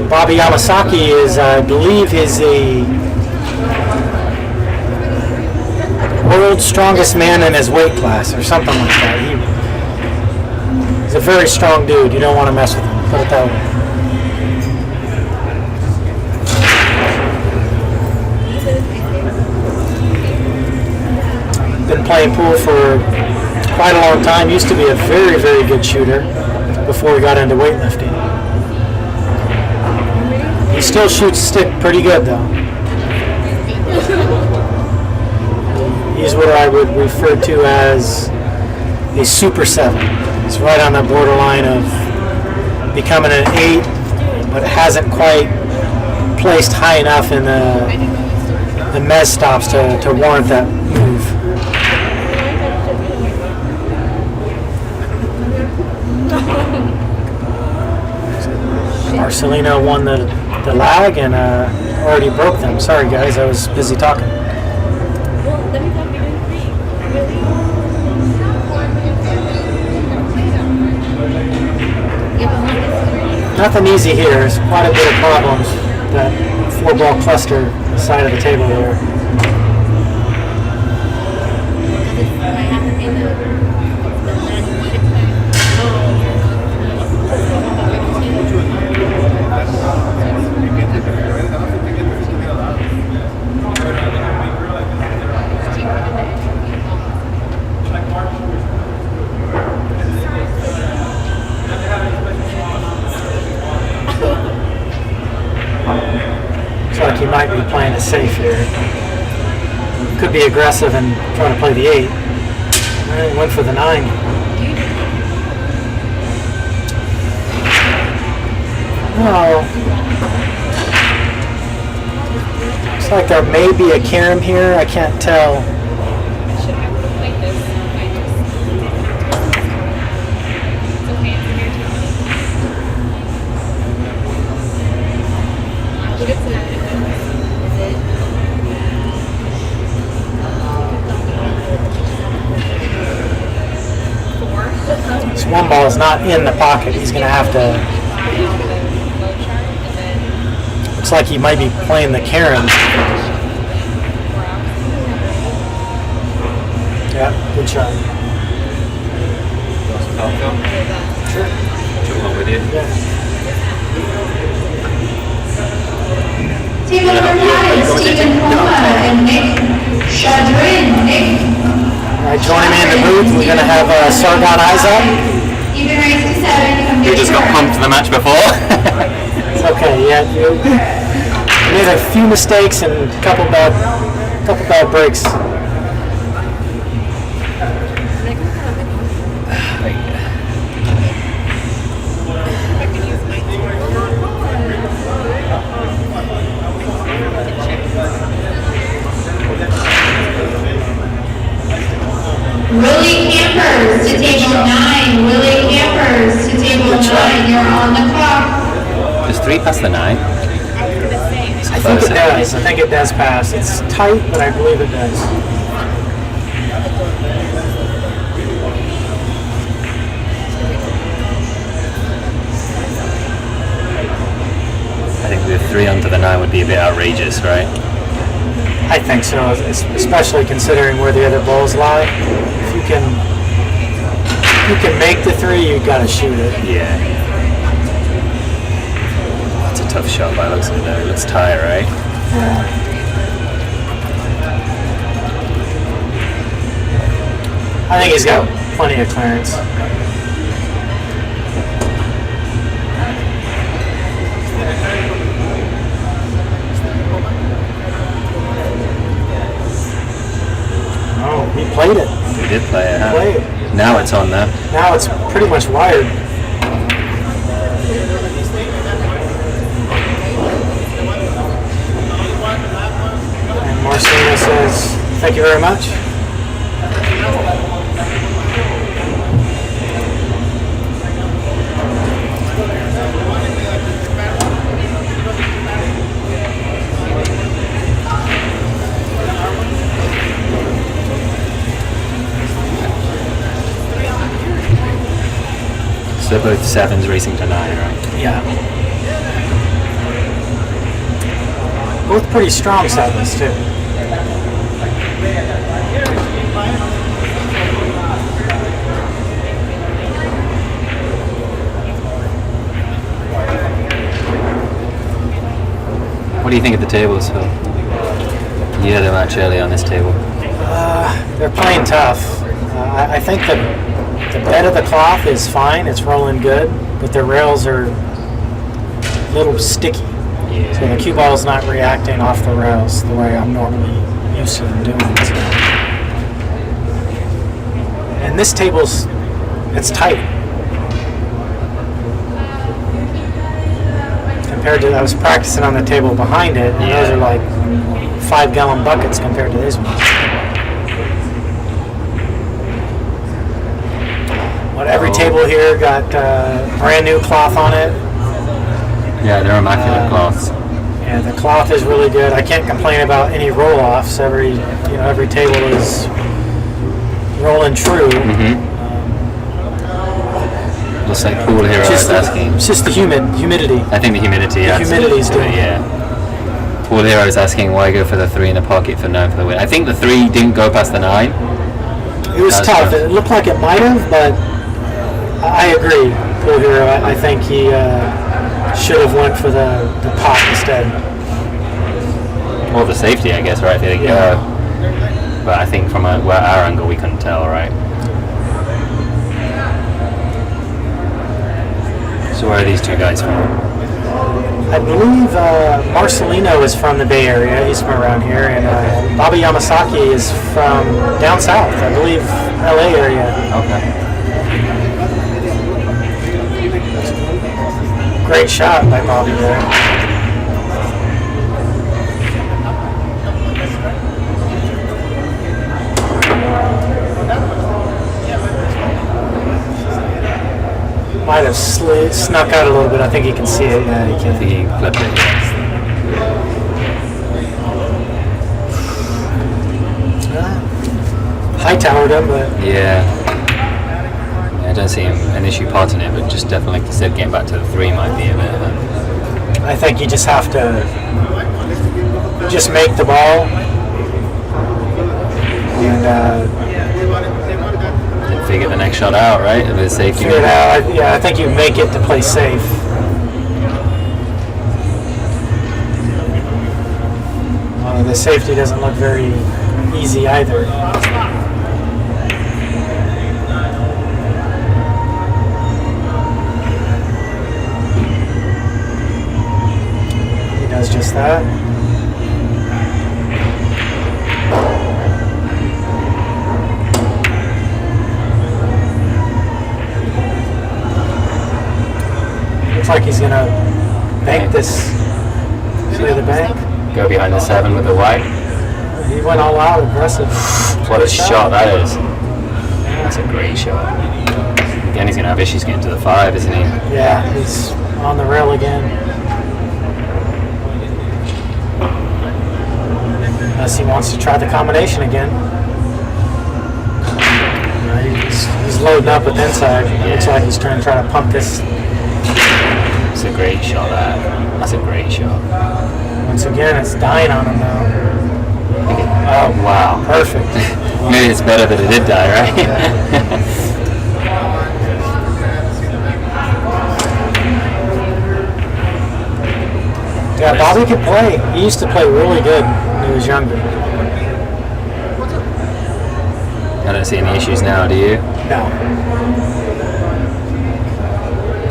Bobby Yamasaki is, I believe, is a world's strongest man in his weight class or something like that. He's a very strong dude. You don't want to mess with him. Put it that way. Been playing pool for quite a long time. Used to be a very, very good shooter before he got into weightlifting. He still shoots stick pretty good though. He's what I would refer to as a super 7. He's right on the borderline of becoming an 8, but hasn't quite placed high enough in the mez stops to warrant that move. Marcelino won the lag and already broke them. Sorry guys, I was busy talking. Nothing easy here. There's quite a bit of problems. That 4-ball cluster side of the table there. Looks like he might be playing it safe here. Could be aggressive and try to play the 8. And he went for the 9. Oh. Looks like there may be a carom here. I can't tell. This 1 ball is not in the pocket. He's going to have to. Looks like he might be playing the carom. Yeah, good shot. Sure. Took one with you. Yeah. Team number 5, Stephen Poma and Nick Chadrin. Nick. All right, joining me in the booth, we're going to have Sargon eyes up. Even raised to 7. You just got pumped for the match before. It's okay, yeah. You made a few mistakes and a couple bad breaks. Willie Campers to table 9. Willie Campers to table 9. You're on the clock. Does 3 pass the 9? I think it does. I think it does pass. It's tight, but I believe it does. I think the 3 onto the 9 would be a bit outrageous, right? I think so, especially considering where the other balls lie. If you can make the 3, you've got to shoot it. Yeah. It's a tough shot by the looks of it though. It looks tight, right? Yeah. I think he's got plenty of clearance. Oh, he played it. We did play it, huh? Played it. Now it's on there. Now it's pretty much wired. And Marcelino says, thank you very much. So both 7s racing to 9, right? Yeah. Both pretty strong sevens too. What do you think of the tables, Phil? Yeah, they're much early on this table. They're playing tough. I think the bed of the cloth is fine. It's rolling good, but the rails are a little sticky. Yeah. So the cue ball's not reacting off the rails the way I'm normally used to them doing. So. And this table's, it's tight. Compared to, I was practicing on the table behind it, and those are like 5-gallon buckets compared to these ones. But every table here got brand new cloth on it. Yeah, they're immaculate cloths. Yeah, the cloth is really good. I can't complain about any roll-offs. Every table is rolling true. Looks like Pool Hero is asking. It's just the humidity. I think the humidity. The humidity's doing it. Yeah. Pool Hero is asking why go for the 3 in the pocket for 9 for the win. I think the 3 didn't go past the 9. It was tough. It looked like it might have, but I agree. Pool Hero. I think he should have went for the pot instead. Or the safety, I guess, right? But I think from our angle, we couldn't tell, right? So where are these two guys from? I believe Marcelino is from the Bay Area. He's from around here. And Bobby Yamasaki is from down south. I believe LA area. Okay. Great shot by Bobby there. Might have snuck out a little bit. I think he can see it. Yeah, he can. I think he flipped it. High-towered him, but Yeah. I don't see an issue potting it, but just definitely, like you said, getting back to the 3 might be a bit of a... I think you just have to just make the ball and figure the next shot out, right? The safety. figure it out. Yeah, I think you make it to play safe. The safety doesn't look very easy either. He does just that. Looks like he's gonna bank this. Play the bank. Go behind the 7 with the white. He went all out, aggressive. What a shot that is. That's a great shot. Again, he's going to have issues getting to the 5, isn't he? Yeah, he's on the rail again. Unless he wants to try the combination again. He's loading up with inside. It looks like he's trying to pump this. It's a great shot, that. That's a great shot. Once again, it's dying on him now. Oh, wow. Perfect. Maybe it's better that it did die, right? Yeah, Bobby could play. He used to play really good when he was younger. I don't see any issues now, do you? No.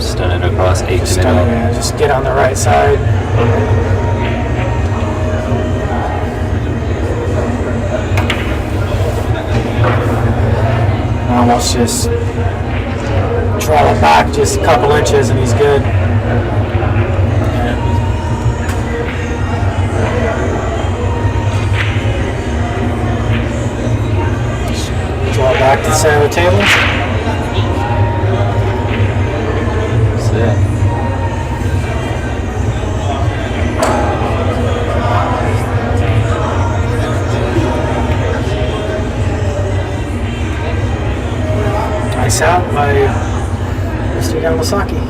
Stun it across 8 to middle. Yeah, just get on the right side. Almost just draw it back just a couple inches and he's good. Draw it back to the center of the table. That's it. Nice out by Mr. Yamasaki.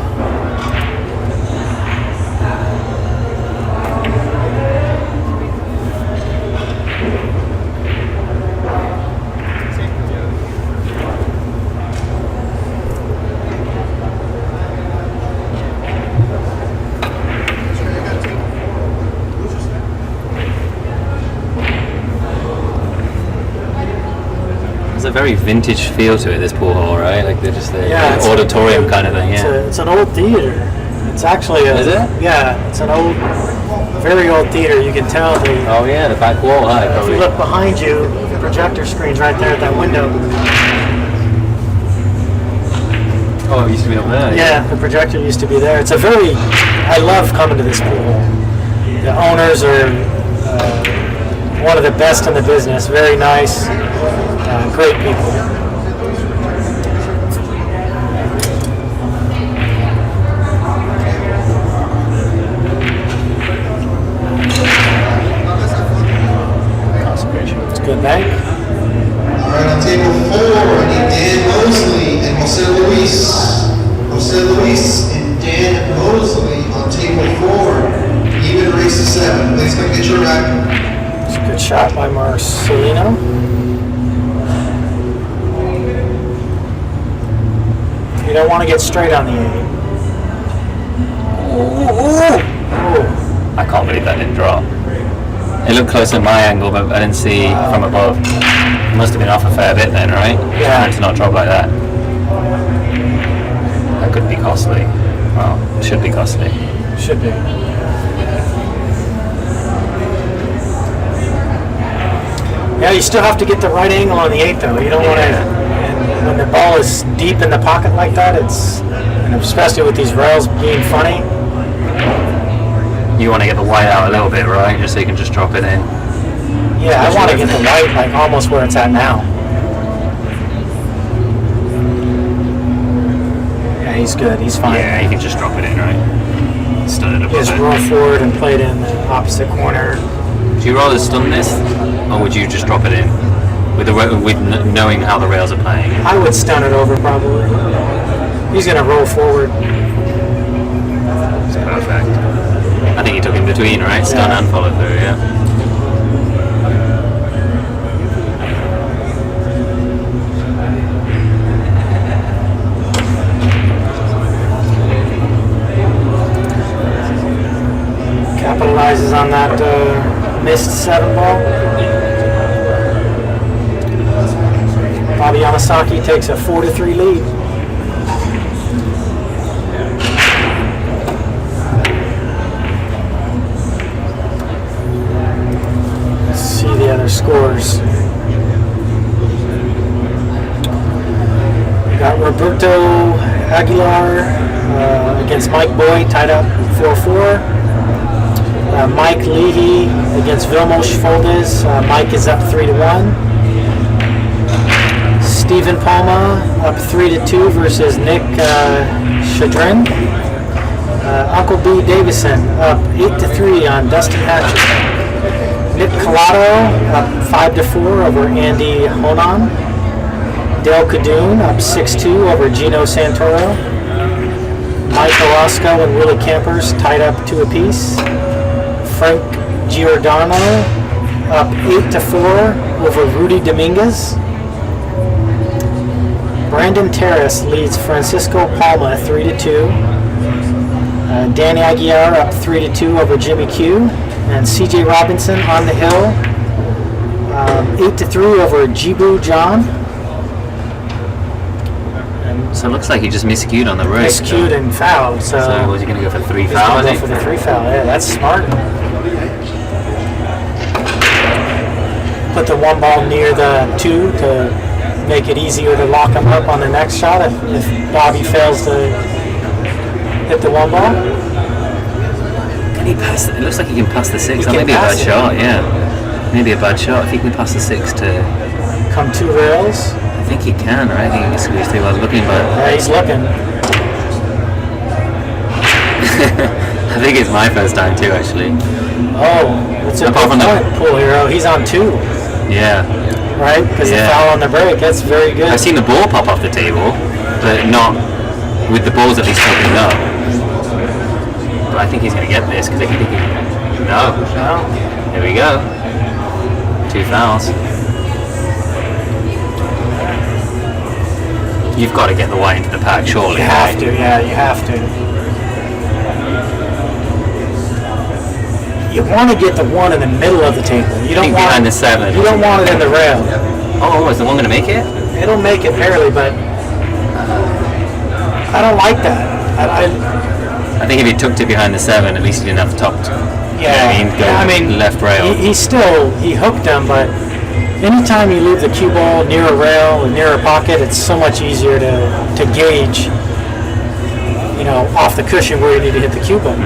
very vintage feel to it, this pool hall, right? Like they're just the it's auditorium kind of thing, yeah. It's an old theater. It's actually Is it? Yeah, it's an old, very old theater. You can tell Oh yeah, the back wall, if probably. you look behind you, the projector screen's right there at that window. Oh, it used to be up there. Yeah, the projector used to be there. It's a very, I love coming to this pool. The owners are one of the best in the business. Very nice, great people. It's a good bank. All right, on table 4, I need Dan Mosley and Jose Luis. Jose Luis and Dan Mosley on table 4. Even race to 7. Please come get your rack. It's a good shot by Marcelino. You don't want to get straight on the 8. Ooh. I can't believe that didn't drop. It looked close at my angle, but I didn't see from above. It must have been off a fair bit then, right? Yeah. To not drop like that. That could be costly. Well, it should be costly. Should be. Yeah, you still have to get the right angle on the 8 though. You don't want to, and when the ball is deep in the pocket like that, and especially with these rails being funny. You want to get the white out a little bit, right? Just so you can just drop it in. Yeah, I want to get the white like almost where it's at now. Yeah, he's good. He's fine. Yeah, you can just drop it in, right? Stun it above Just it. roll forward and play it in the opposite corner. Do you rather stun this, or would you just drop it in? With knowing how the rails are playing? I would stun it over probably. He's going to roll forward. It's perfect. I think he took in between, right? Stun and follow through, yeah. Capitalizes on that missed 7 ball. Bobby Yamasaki takes a 4-3 lead. The other scores. We got Roberto Aguilar against Mike Boy, tied up 4-4. Mike Leahy against Vilmos Foldes. Mike is up 3-1. Stephen Palma up 3-2 versus Nick Chadrin. Uncle B Davison up 8-3 on Dustin Hatcher. Nick Collado up 5-4 over Andy Honan. Dale Cadoon up 6-2 over Gino Santoro. Mike Orozco and Willie Campers tied up 2 apiece. Frank Giordano up 8-4 over Rudy Dominguez. Brandon Terrace leads Francisco Palma 3-2. Danny Aguiar up 3-2 over Jimmy Q. And CJ Robinson on the hill, 8-3 over Jibu John. And So it looks like he just miscued on the rig. miscued and fouled. So was he going to go for the 3 he's foul? gonna I go for think? the 3 foul. Yeah, that's smart. Put the 1 ball near the 2 to make it easier to lock him up on the next shot if Bobby fails to hit the 1 ball. Can he pass it? It looks like he can pass the 6. He That can may be a bad pass it. shot, yeah. Maybe a bad shot. If he can pass the 6 to... Come 2 rails. I think he can, right? I think he can squeeze through. I was looking, but... Yeah, he's looking. I think it's my first time too, actually. Oh, that's a Apart good from the- point, Pool Hero. He's on 2, Yeah. right? Because Yeah. the foul on the break, that's very good. I've seen the ball pop off the table, but not with the balls at least popping up. But I think he's going to get this, because I think he can... No. No. There we go. 2 fouls. You've got to get the white into the pack, surely. You have to, yeah, you have to. You want to get the 1 in the middle of the table. You I don't think want behind the 7. You don't want it in the rail. Oh, is the one going to make it? it'll make it barely, but I don't like that. I think if he tucked it behind the 7, at least he didn't have the top. I mean, left rail. He hooked them, but anytime you leave the cue ball near a rail or near a pocket, it's so much easier to gauge, off the cushion where you need to hit the cue ball.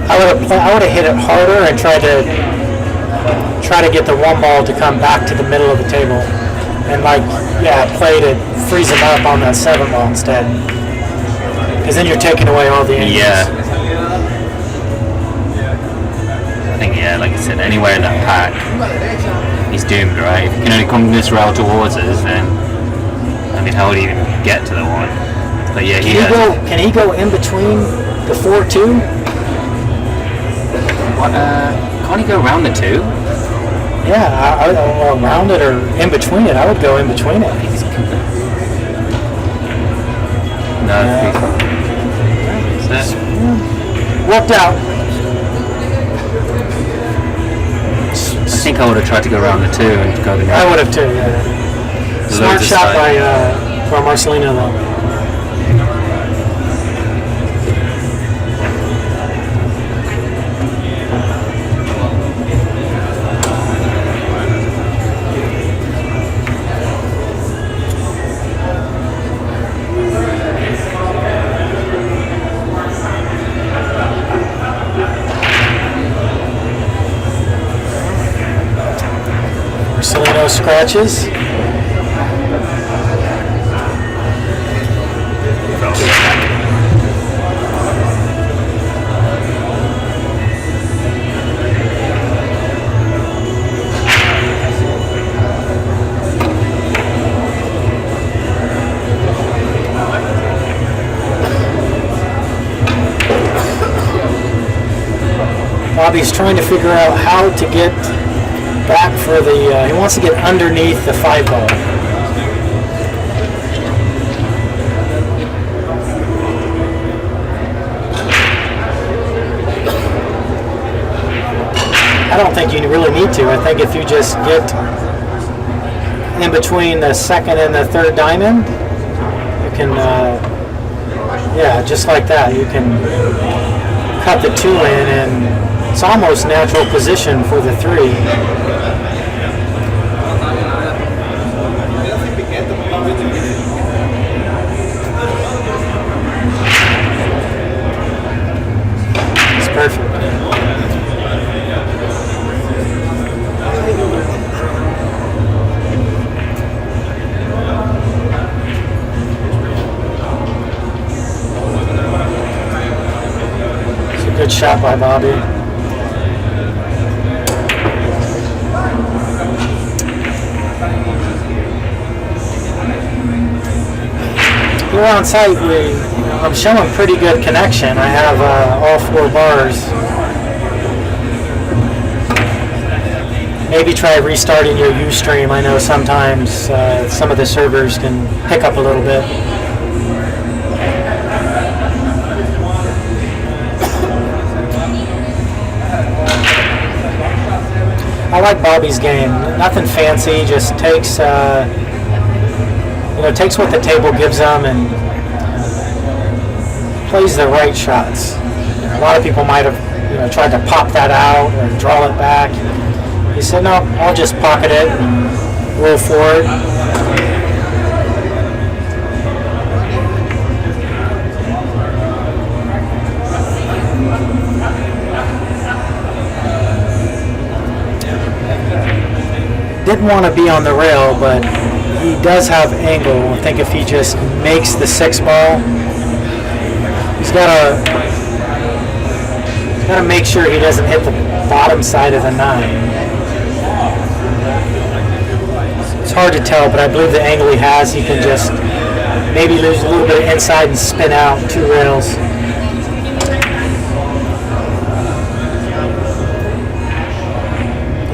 I would have hit it harder and tried to get the 1 ball to come back to the middle of the table, and play to freeze them up on that 7 ball instead. Because then you're taking away all the angles. Yeah. I think, like I said, anywhere in that pack, he's doomed, right? If he can only come this rail towards us, then, how would he even get to the 1? But yeah, Can he go in between the 4-2? Can't he go around the 2? Yeah, or around it or in between it. I would go in between it. No. Worked out. I think I would have tried to go around the 2 and go the I would have too, yeah. Smart shot by Marcelino though. Marcelino scratches. Bobby's trying to figure out how to get back for the, he wants to get underneath the 5 ball. I don't think you really need to. I think if you just get in between the 2nd and the 3rd diamond, you can, just like that, you can cut the 2 in, and it's almost natural position for the 3. It's perfect. It's a good shot by Bobby. Here on site, I'm showing pretty good connection. I have all 4 bars. Maybe try restarting your Ustream. I know sometimes some of the servers can pick up a little bit. I like Bobby's game. Nothing fancy, just takes takes what the table gives them and plays the right shots. A lot of people might have tried to pop that out or draw it back. He said, no, I'll just pocket it and roll forward. Didn't want to be on the rail, but he does have angle. I think if he just makes the 6 ball, he's got to make sure he doesn't hit the bottom side of the 9. It's hard to tell, but I believe the angle he has, he can just maybe lose a little bit of inside and spin out 2 rails.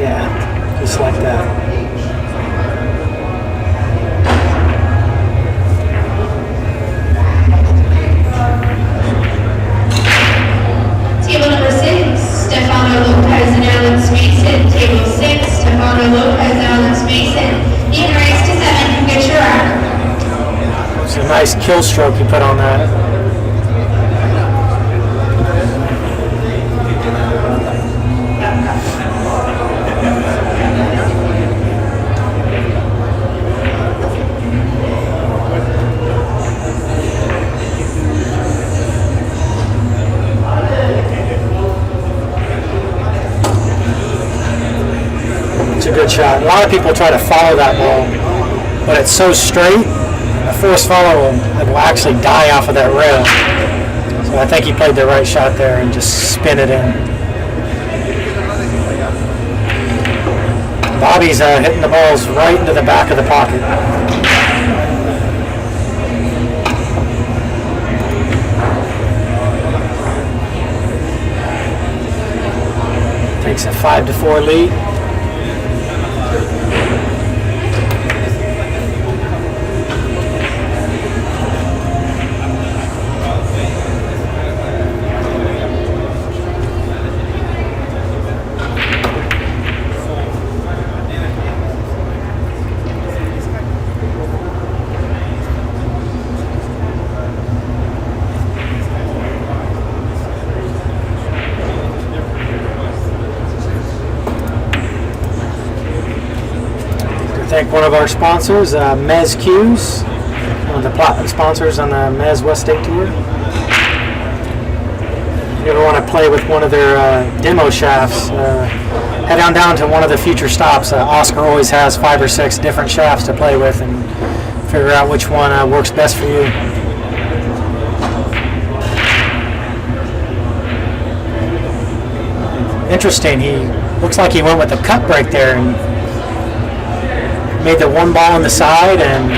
Yeah, just like that. Table number 6, Stefano Lopez and Alex Mason. Table 6, Stefano Lopez and Alex Mason. kill stroke he put on that. It's a good shot. A lot of people try to follow that ball, but it's so straight, a forced follow will actually die off of that rail. So I think he played the right shot there and just spin it in. Bobby's hitting the balls right into the back of the pocket. Takes a 5-4 lead. Thank one of our sponsors, Mez Q's, one of the platinum sponsors on the Mez West State Tour. If you ever want to play with one of their demo shafts, head on down to one of the future stops. Oscar always has 5 or 6 different shafts to play with and figure out which one works best for you. Interesting, he looks like he went with a cut break there and made the one ball on the side and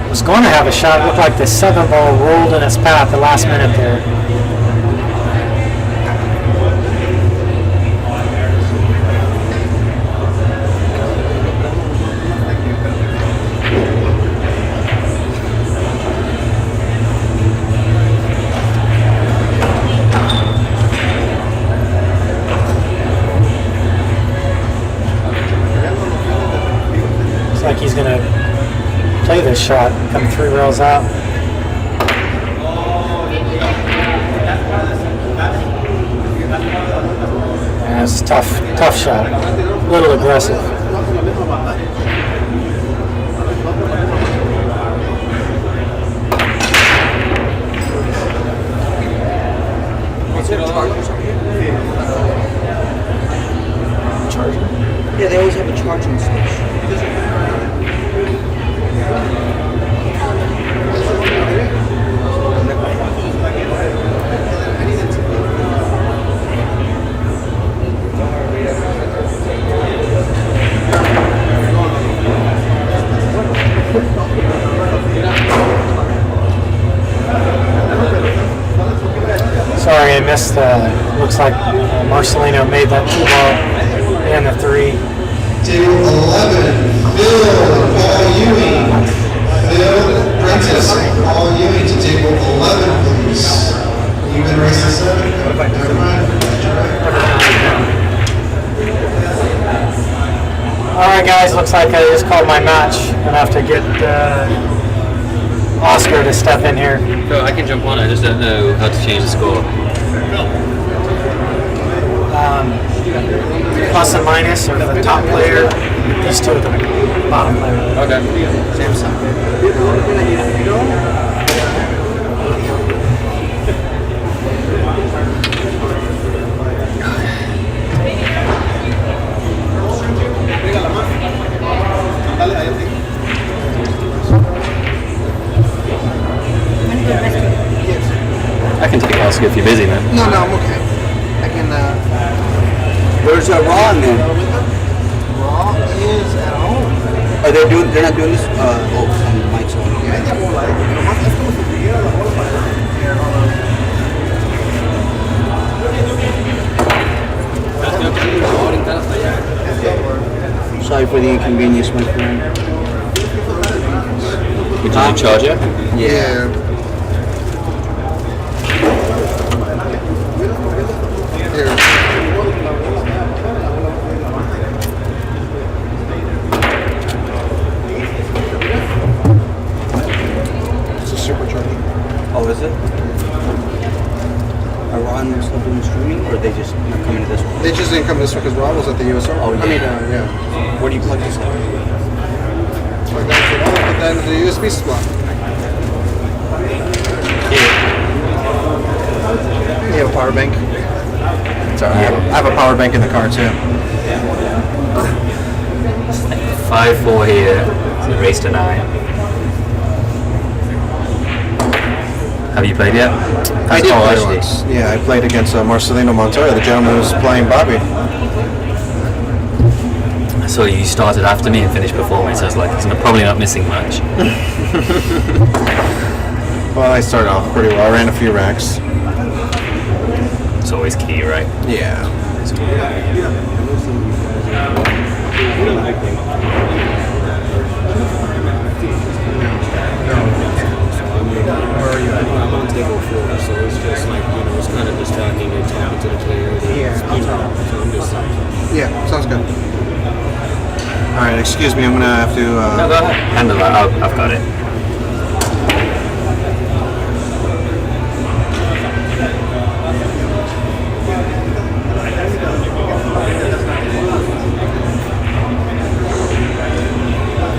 was going to have a shot. It looked like the 7 ball rolled in its path the last minute there. Like he's going to play this shot, come 3 rails out. Yeah, it's a tough shot. A little aggressive. Charger? Yeah, they always have a charging station. Sorry, I missed. Looks like Marcelino made that 2 ball and the 3. Table 11, Phil and Paul Ewing. Phil Prentice and Paul Ewing to table 11, please. Even race to 7. Never mind. Alright guys, looks like I just called my match. I'm going to have to get Oscar to step in here. Bro, I can jump on. I just don't know how to change the score. Plus and minus are the top player. These 2 are the bottom player. Okay. Same side. I can take Oscar if you're busy, man. No, I'm okay. I can, where's Raw in there? Raw is at home. Are they doing, they're not doing this? Some mics on. Sorry for the inconvenience, my friend. Would you charge it? Yeah. Oh, is it? Are Ron still doing streaming, or are they just not coming to this one? They just didn't come this one because Ron was at the USO. Oh, yeah. I mean, yeah. Where do you plug this in? So I got it on, put that into the USB slot. You have a power bank? Sorry, I have a power bank in the car too. 5-4 here. So race to 9. Have you played yet? I did play actually. once. Yeah, I played against Marcelino Montoya, the gentleman who was playing Bobby. So you started after me and finished before me, so I was like, it's probably not missing much. Well, I started off pretty well. I ran a few racks. It's always key, right? Yeah. Where are you at? I'm on table 4, so it's just like, it's kind of distracting and talking to the player. Yeah. So I'm just Yeah, sounds good. All right, excuse me. I'm gonna have to. No, go ahead. Handle that. I've got it.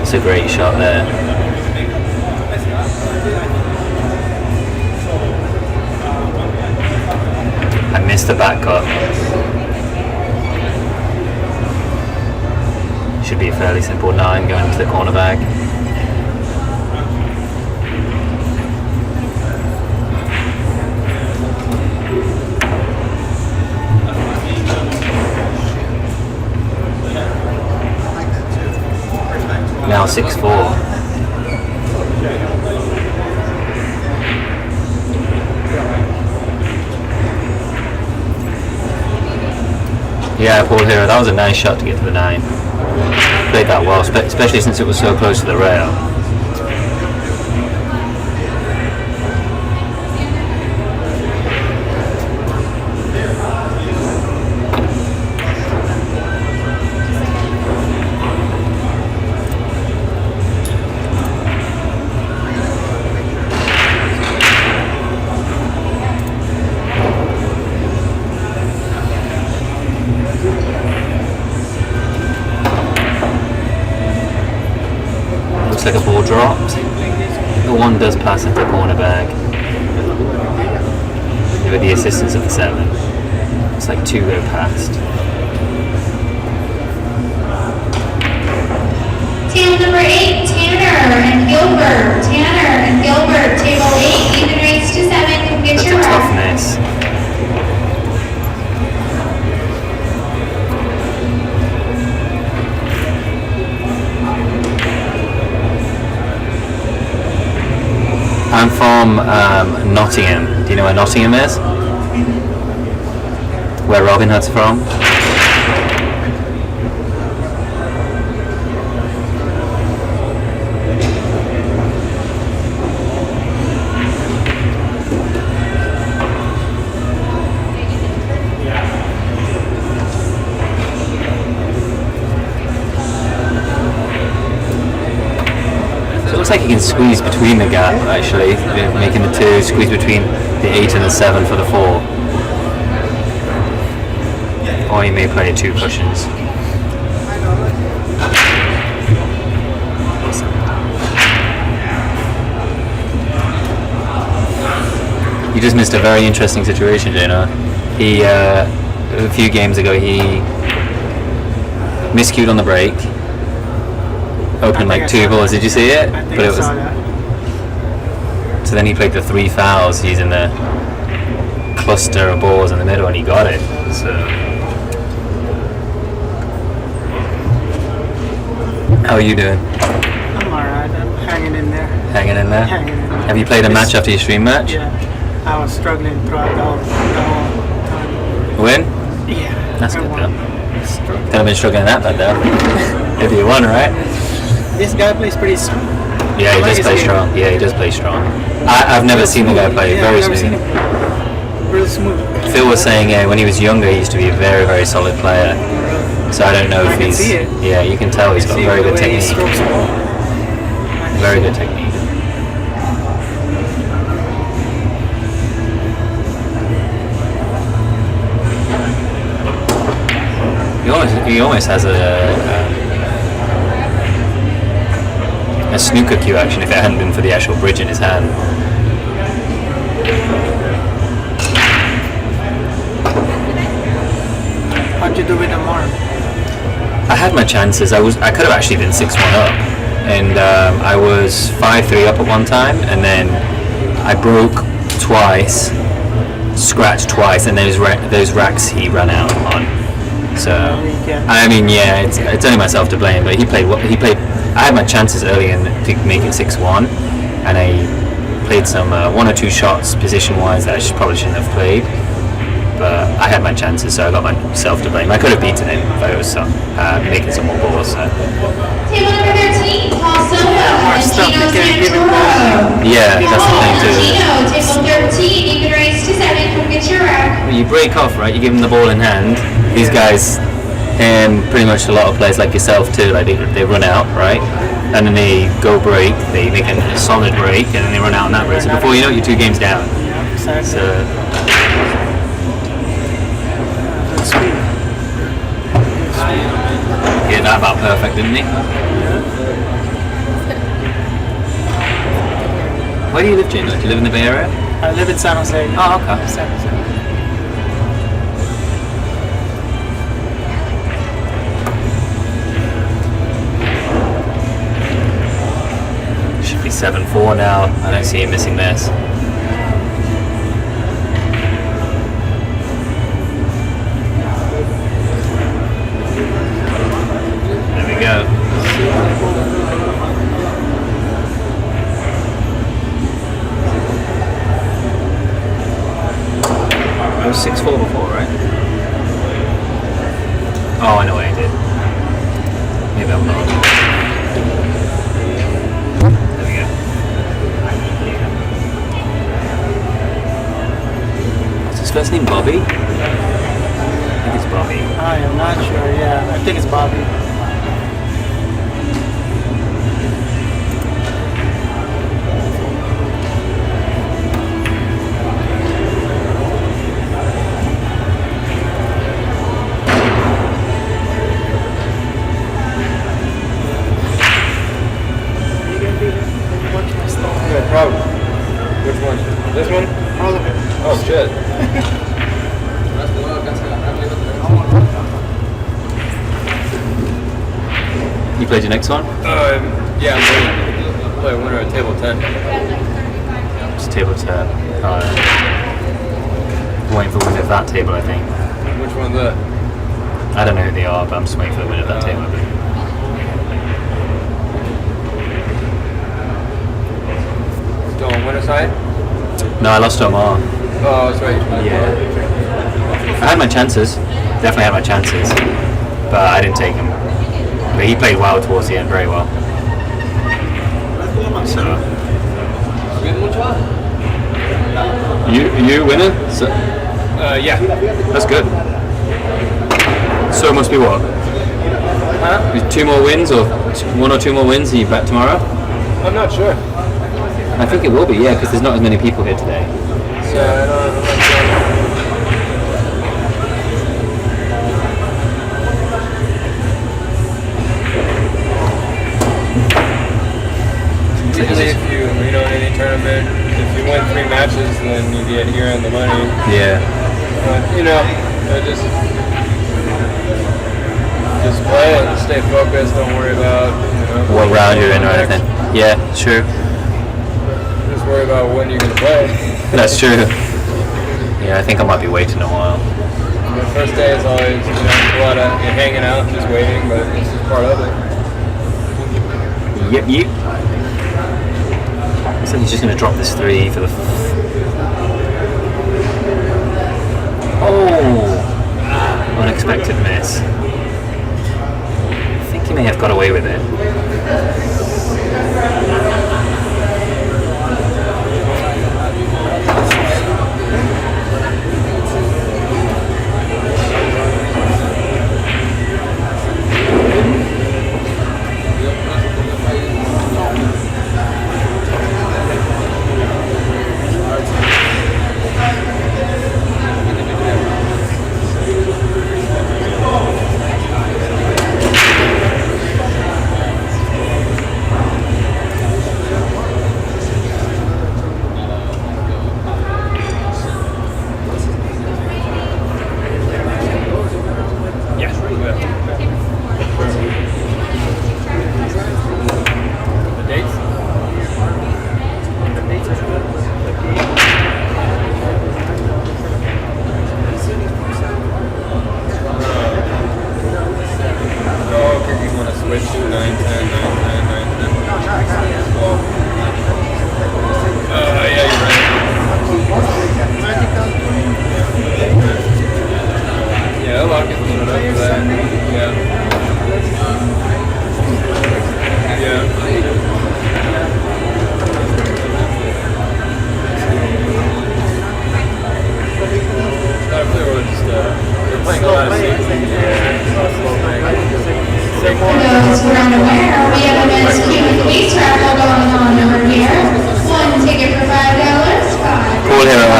It's a great shot there. I missed the back cut. Should be a fairly simple 9 going into the corner bag. Now 6-4. Yeah, Paul Hero, that was a nice shot to get to the 9. Played that well, especially since it was so close to the rail. Looks like a ball dropped. The 1 does pass into the corner bag. With the assistance of the 7. It's like 2 go past. Table number 8, Tanner and Gilbert. Tanner and Gilbert, table 8, even race to 7, come get That's your a tough rack. miss. I'm from Nottingham. Do you know where Nottingham is? Where Robin Hood's from? So it looks like you can squeeze between the gap, actually, making the 2, squeeze between the 8 and the 7 for the 4. Or you may play 2 cushions. You just missed a very interesting situation, Jonah. He, a few games ago, he miscued on the break. Opened like 2 balls. Did you see it? I think I saw that. So then he played the 3 fouls using the cluster of balls in the middle, and he got it. So how are you doing? I'm alright. I'm hanging in there. Hanging in there? Hanging in there. Have you played a match after your stream match? Yeah. I was struggling throughout the whole time. Win? Yeah. That's I good won. though. Could have been struggling that bad though. If you won, right? This guy plays pretty strong. Yeah, he I like does his play game. strong. Yeah, he does play strong. I've never seen the guy play. Yeah, Very I've never seen smooth. him. Real smooth. Phil was saying, yeah, when he was younger, he used to be a very, very solid player. So I don't know if I can he's. see it. Yeah, you can tell he's got See very the good way he technique. strokes the ball. Very good technique. he almost has a snooker cue action if it hadn't been for the actual bridge in his hand. How'd you do with the mark? I had my chances. I could have actually been 6-1 up, and I was 5-3 up at one time, and then I broke twice, scratched twice, and those racks he ran out on. So I mean, yeah, it's only myself to blame. But he played. I had my chances early in to make it 6-1, and I played some 1 or 2 shots position-wise that I probably shouldn't have played. But I had my chances, so I got myself to blame. I could have beaten him if I was making some more balls. So. Table number 13, Paul Silva and Gino Santoro. Yeah, that's the thing too. Gino, table 13, even raised to 7, come get your rack. You break off, right? You give them the ball in hand. These guys, and pretty much a lot of players like yourself too, like they run out, right? And then they go break, they make a solid break, and then they run out on that break. So before you know it, you're 2 games down. So. He hit that about perfect, didn't he? Where do you live, Gino? Do you live in the Bay Area? I live in San Jose. Oh, okay. San Jose. Should be 7-4 now. I don't see him missing this. There we go. I was 6-4 before, right? Oh, I know what I did. Maybe I'm not. There we go. What's his first name? Bobby? I think it's Bobby. I am not sure. Yeah, I think it's Bobby. No problem. Which one? This one? All of it. Oh shit. You played your next one? Yeah, I'm going to play a winner at table 10. It's table 10. Waiting for the winner of that table, I think. Which one's that? I don't know who they are, but I'm just waiting for the winner of that table. I think. Still on winner side? No, I lost to Omar. Oh, that's right. Yeah. I had my chances. Definitely had my chances. But I didn't take him. But he played well towards the end, very well. So. You winner? So, Yeah. that's good. So it must be what? Huh? 2 more wins, or 1 or 2 more wins, and you back tomorrow? I'm not sure. I think it will be, yeah, because there's not as many people here today. So I don't know. Usually if you know, in any tournament, if you win 3 matches, then you get here in the money. Yeah. But, you know, just play and stay focused. Don't worry about, What round you're in or anything. Yeah, true. Just worry about when you're going to play. That's true. Yeah, I think I might be waiting a while. The first day is always, a lot of you're hanging out and just waiting, but this is part of it. Yep. Looks like he's just going to drop this 3 for the... Unexpected miss. I think he may have got away with it.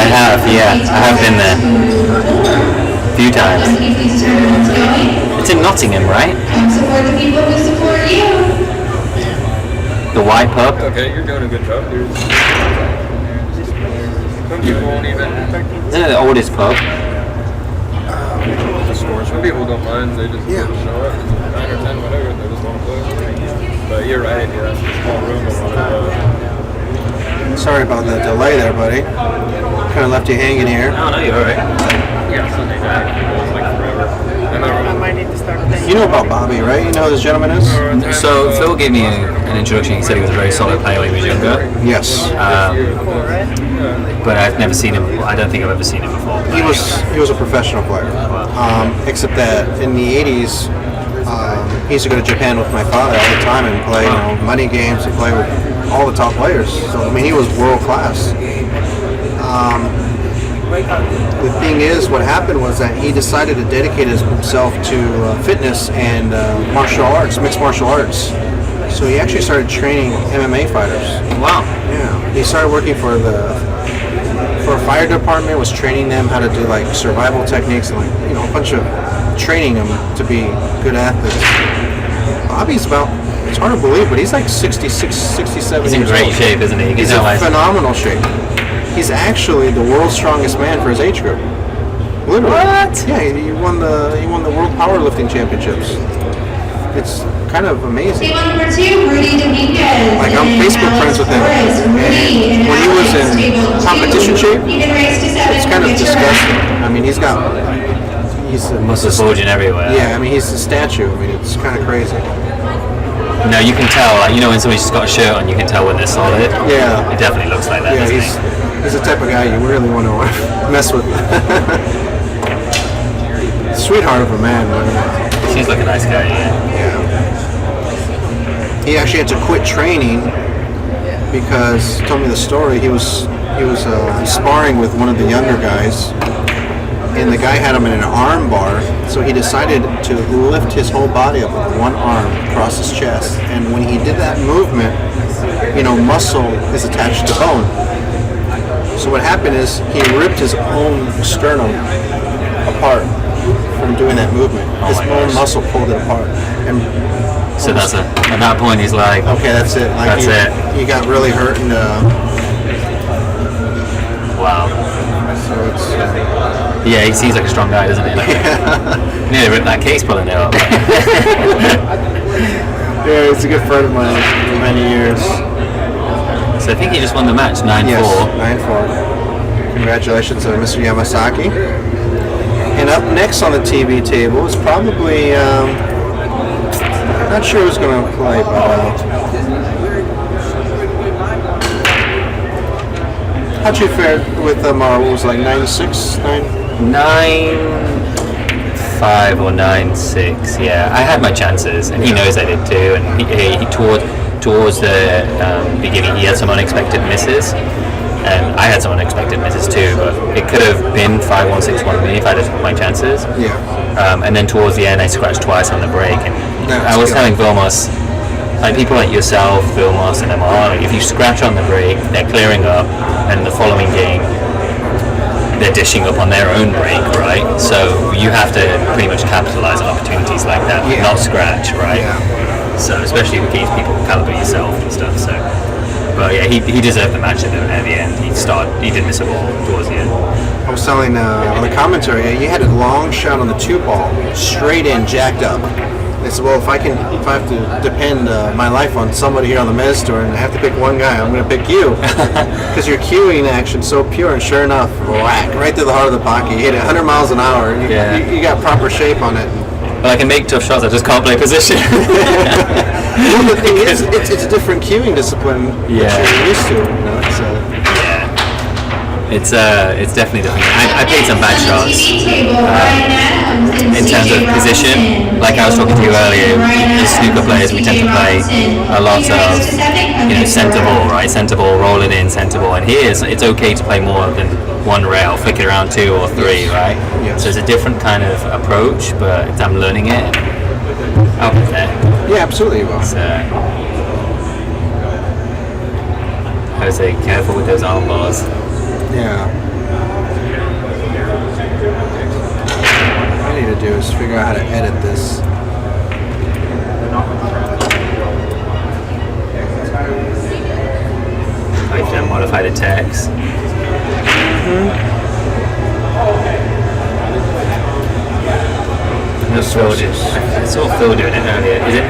I have, yeah. I have been there. A few times. Let's keep these tournaments going. It's in Nottingham, right? Come support the people who support you. The White Pub. Okay, you're doing a good job, dude. Some people won't even. Isn't it the oldest pub? The store. Some people don't mind. They just show up, 9 or 10, whatever. They just want to play. But you're right. Yeah, it's a small room. Sorry about that delay there, buddy. Kind of left you hanging here. No, you're alright. Yeah, Sunday night. It's like forever. And You know about Bobby, right? You know who this gentleman is? So Phil gave me an introduction. He said he was a very solid player when he was younger. Yes. But I've never seen him. I don't think I've ever seen him before. He was a professional player. Except that in the 80s, he used to go to Japan with my father all the time and play money games and play with all the top players. So, I mean, he was world class. The thing is, what happened was that he decided to dedicate himself to fitness and martial arts, mixed martial arts. So he actually started training MMA fighters. Wow. Yeah. He started working for a fire department, was training them how to do like survival techniques and like, a bunch of training them to be good athletes. Bobby's it's hard to believe, but he's like 66, 67 He's in years great old. shape, isn't he? He's in phenomenal shape. He's actually the world's strongest man for his age group. Literally. What? Yeah, he won the World Powerlifting Championships. It's kind of amazing. Table number 2, Rudy Dominguez. Like, I'm Facebook friends with him. And when he was in competition shape, it's kind of disgusting. I mean, he's Muscles bulging everywhere. Yeah, I mean, he's a statue. I mean, it's kind of crazy. No, you can tell. Like, when somebody's just got a shirt on, you can tell when they're solid. Yeah. It definitely looks like that. Yeah, doesn't he's the type of guy you really want to mess with. Sweetheart of a man, man. he? Seems like a nice guy. Yeah. He actually had to quit training because he told me the story. He was sparring with one of the younger guys, and the guy had him in an arm bar. So he decided to lift his whole body up with one arm across his chest. And when he did that movement, muscle is attached to bone. So what happened is he ripped his own sternum apart from doing that movement. His own muscle pulled it apart. And So at that point he's like, okay, that's it. Like he got really hurt and wow. so it's Yeah, he seems like a strong guy, doesn't he? Like, nearly ripped that case pulling it up. yeah, he's a good friend of mine for many years. So I think he just won the match, 9-4. Yes, 9-4. Congratulations to Mr. Yamasaki. And up next on the TV table is probably, not sure who's going to play, but how'd you fare with what was it, like 9-6? 9-5 or 9-6, yeah. I had my chances, and he knows I did too. And he towards the beginning, he had some unexpected misses, and I had some unexpected misses too. But it could have been 5-1, 6-1 me if I just took my chances. Yeah. And then towards the end, I scratched twice on the break, and I was telling Vilmos, like people like yourself, Vilmos, and MR, like if you scratch on the break, they're clearing up, and the following game, they're dishing up on their own break, right? So you have to pretty much capitalize on opportunities like that, not scratch, right? Yeah. So especially against people who caliber yourself and stuff. So, but yeah, he deserved the match at the end. He did miss a ball towards the end. I was telling on the commentary, you had a long shot on the 2-ball, straight in, jacked up. They said, well, if I have to depend my life on somebody here on the Mez Tour and I have to pick one guy, I'm going to pick you. Because your cueing action's so pure, and sure enough, whack, right through the heart of the pocket. You hit it 100 miles an hour. You got proper shape on it. Well, I can make tough shots, I just can't play position. Well, the thing is, it's a different cueing discipline that you're used to. It's definitely different. I played some bad shots in terms of position. Like I was talking to you earlier, as snooker players, we tend to play a lot of centre ball, right? Centre ball, rolling in, centre ball. And here it's okay to play more than one rail, flick it around 2 or 3, right? Yes. So it's a different kind of approach, but I'm learning it. I'll be there. Yeah, absolutely. Well. So, I would say careful with those arm bars. Yeah. need to do is figure out how to edit this. I can modify the text. I saw Phil doing it earlier. Is it?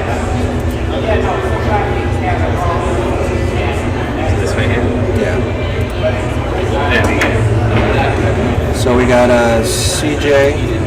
This way here? Yeah. There we go. So we got CJ